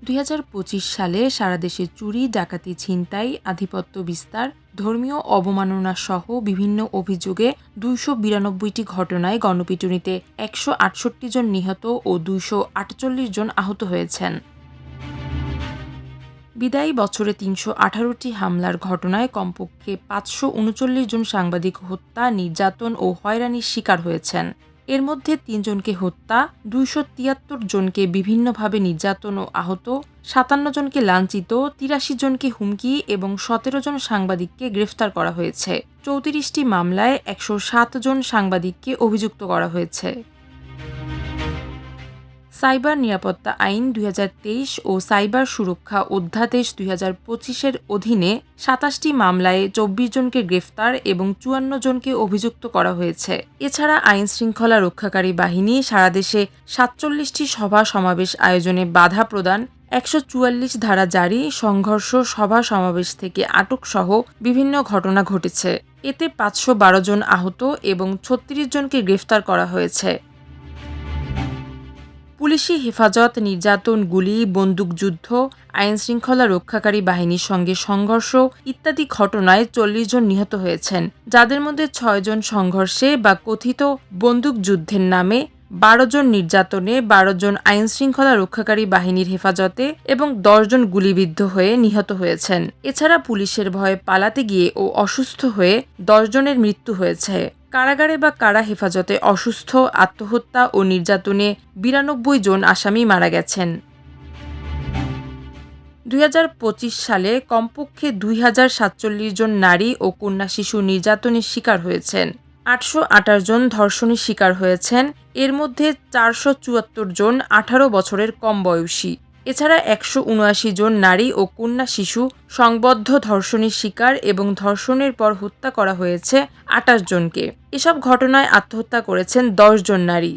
২০২৫ সালে সারা দেশে চুরি, ডাকাতি, ছিনতাই, আধিপত্য বিস্তার, ধর্মীয় অবমাননা সহ বিভিন্ন অভিযোগে ২৯২টি ঘটনায় গণপিটুনিতে ১৬৮ জন নিহত ও ২৪৮ জন আহত হয়েছেন। বিদায়ী বছরে ৩১৮টি হামলার ঘটনায় কমপক্ষে ৫৩৯ জন সাংবাদিক হত্যা, নির্যাতন ও হয়রানির শিকার হয়েছেন। এর মধ্যে ৩ জনকে হত্যা, ২৭৩ জনকে বিভিন্নভাবে নির্যাতন ও আহত, ৫৭ জনকে লাঞ্ছিত, ৮৩ জনকে হুমকি এবং ১৭ জন সাংবাদিককে গ্রেফতার করা হয়েছে। ৩৪টি মামলায় ১০৭ জন সাংবাদিককে অভিযুক্ত করা হয়েছে। সাইবার নিরাপত্তা আইন ২০২৩ ও সাইবার সুরক্ষা অধ্যাদেশ ২০২৫-এর অধীনে ২৭টি মামলায় ২৪ জনকে গ্রেফতার এবং ৫৪ জনকে অভিযুক্ত করা হয়েছে। এছাড়া আইন শৃঙ্খলা রক্ষাকারী বাহিনী সারা দেশে ৪৭টি সভা সমাবেশ আয়োজনে বাধা প্রদান, ১৪৪ ধারা জারি, সংঘর্ষ, সভা সমাবেশ থেকে আটক সহ বিভিন্ন ঘটনা ঘটেছে। এতে ৫১২ জন আহত এবং ৩৬ জনকে গ্রেফতার করা হয়েছে। পুলিশি হেফাজত, নির্যাতন, গুলি, বন্দুকযুদ্ধ, আইনশৃঙ্খলা রক্ষাকারী বাহিনীর সঙ্গে সংঘর্ষ ইত্যাদি ঘটনায় ৪০ জন নিহত হয়েছেন, যাদের মধ্যে ৬ জন সংঘর্ষে বা কথিত বন্দুকযুদ্ধের নামে, ১২ জন নির্যাতনে, ১২ জন আইনশৃঙ্খলা রক্ষাকারী বাহিনীর হেফাজতে এবং ১০ জন গুলিবিদ্ধ হয়ে নিহত হয়েছেন। এছাড়া পুলিশের ভয়ে পালাতে গিয়ে ও অসুস্থ হয়ে ১০ জনের মৃত্যু হয়েছে। কারাগারে বা কারা হেফাজতে অসুস্থ, আত্মহত্যা ও নির্যাতনে ৯২ জন আসামি মারা গেছেন। ২০২৫ সালে কমপক্ষে ২০৪৭ জন নারী ও কন্যা শিশু নির্যাতনের শিকার হয়েছেন। ৮২৮ জন ধর্ষণের শিকার হয়েছেন। এর মধ্যে ৪৭৪ জন ১৮ বছরের কম বয়সী। এছাড়া ১৭৯ জন নারী ও কন্যা শিশু সংবদ্ধ ধর্ষণের শিকার এবং ধর্ষণের পর হত্যা করা হয়েছে ২৮ জনকে। এসব ঘটনায় আত্মহত্যা করেছেন ১০ জন নারী।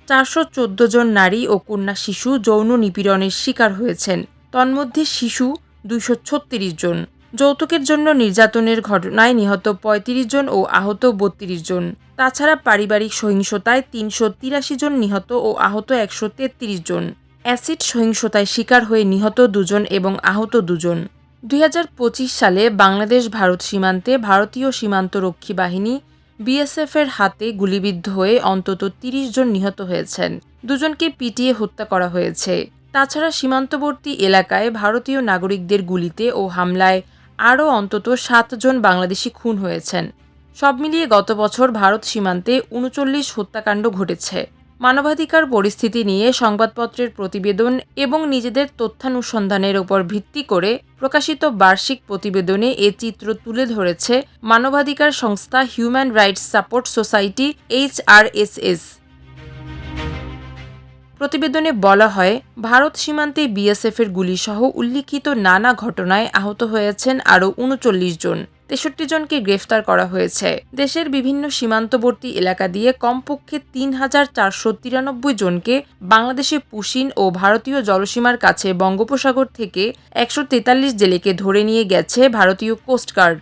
৪১৪ জন নারী ও কন্যা শিশু যৌন নিপীড়নের শিকার হয়েছেন। তন্মধ্যে শিশু ২৩৬ জন। যৌতুকের জন্য নির্যাতনের ঘটনায় নিহত ৩৫ জন ও আহত ৩২ জন। তাছাড়া পারিবারিক সহিংসতায় ৩৮৩ জন নিহত ও আহত ১৩৩ জন। অ্যাসিড সহিংসতায় শিকার হয়ে নিহত ২ জন এবং আহত ২ জন। ২০২৫ সালে বাংলাদেশ ভারত সীমান্তে ভারতীয় সীমান্তরক্ষী বাহিনী বিএসএফের হাতে গুলিবিদ্ধ হয়ে অন্তত ৩০ জন নিহত হয়েছেন। ২ জনকে পিটিয়ে হত্যা করা হয়েছে। তাছাড়া সীমান্তবর্তী এলাকায় ভারতীয় নাগরিকদের গুলিতে ও হামলায় আরও অন্তত ৭ জন বাংলাদেশি খুন হয়েছেন। সব মিলিয়ে গত বছর ভারত সীমান্তে ৩৯ হত্যাকাণ্ড ঘটেছে। মানবাধিকার পরিস্থিতি নিয়ে সংবাদপত্রের প্রতিবেদন এবং নিজেদের তথ্যানুসন্ধানের উপর ভিত্তি করে প্রকাশিত বার্ষিক প্রতিবেদনে এ চিত্র তুলে ধরেছে মানবাধিকার সংস্থা human rights support society HRSS। প্রতিবেদনে বলা হয়, ভারত সীমান্তে বিএসএফের গুলিসহ উল্লিখিত নানা ঘটনায় আহত হয়েছেন আরও ৩৯ জন। ৬৩ জনকে গ্রেফতার করা হয়েছে। দেশের বিভিন্ন সীমান্তবর্তী এলাকা দিয়ে কমপক্ষে ৩,৪৯৩ জনকে বাংলাদেশে পুশিন ও ভারতীয় জলসীমার কাছে বঙ্গোপসাগর থেকে ১৪৩ জেলেকে ধরে নিয়ে গেছে ভারতীয় কোস্টগার্ড।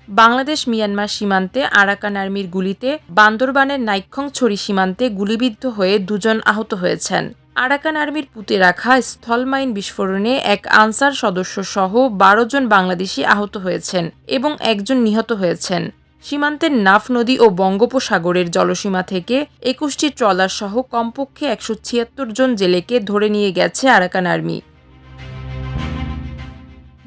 বাংলাদেশ মিয়ানমার সীমান্তে আরাকান আর্মির গুলিতে বান্দরবানের নাইক্ষ্যংছড়ি সীমান্তে গুলিবিদ্ধ হয়ে ২ জন আহত হয়েছেন। আরাকান আর্মির পুঁতে রাখা স্থলমাইন বিস্ফোরণে এক আনসার সদস্য সহ ১২ জন বাংলাদেশি আহত হয়েছেন এবং ১ জন নিহত হয়েছেন। সীমান্তের নাফ নদী ও বঙ্গোপসাগরের জলসীমা থেকে ২১টি ট্রলার সহ কমপক্ষে ১৭৬ জন জেলেকে ধরে নিয়ে গেছে আরাকান আর্মি।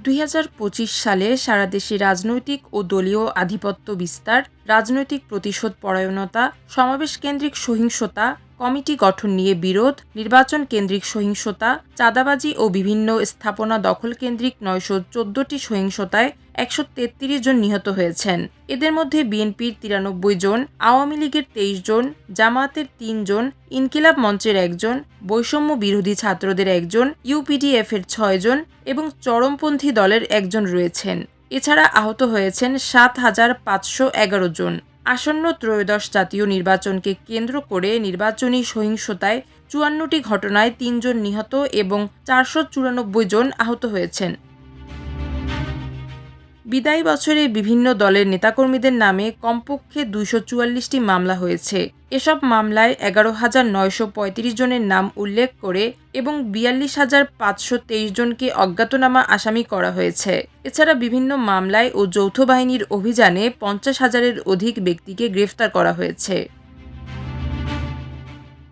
২০২৫ সালে সারা দেশে রাজনৈতিক ও দলীয় আধিপত্য বিস্তার, রাজনৈতিক প্রতিশোধ পরায়ণতা, সমাবেশ কেন্দ্রিক সহিংসতা, কমিটি গঠন নিয়ে বিরোধ, নির্বাচন কেন্দ্রিক সহিংসতা, চাঁদাবাজি ও বিভিন্ন স্থাপনা দখল কেন্দ্রিক ৯১৪টি সহিংসতায় ১৩৩ জন নিহত হয়েছেন। এদের মধ্যে বিএনপির ৯৩ জন, আওয়ামী লীগের ২৩ জন, জামায়াতের ৩ জন, ইনকিলাব মঞ্চের ১ জন, বৈষম্য বিরোধী ছাত্রদের 1 জন, ইউপিডিএফের ৬ জন এবং চরমপন্থী দলের 1 জন রয়েছেন। এছাড়া আহত হয়েছেন ৭,৫১১ জন। আসন্ন ত্রয়োদশ জাতীয় নির্বাচনকে কেন্দ্র করে নির্বাচনী সহিংসতায় ৫৪টি ঘটনায় ৩ জন নিহত এবং ৪৯৪ জন আহত হয়েছেন। বিদায়ী বছরে বিভিন্ন দলের নেতাকর্মীদের নামে কমপক্ষে 244টি মামলা হয়েছে। এসব মামলায় 11,935 জনের নাম উল্লেখ করে এবং 42,523 জনকে অজ্ঞাতনামা আসামি করা হয়েছে। এছাড়া বিভিন্ন মামলায় ও যৌথ বাহিনীর অভিযানে 50,000-এর অধিক ব্যক্তিকে গ্রেফতার করা হয়েছে।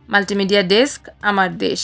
মাল্টিমিডিয়া ডেস্ক, আমার দেশ।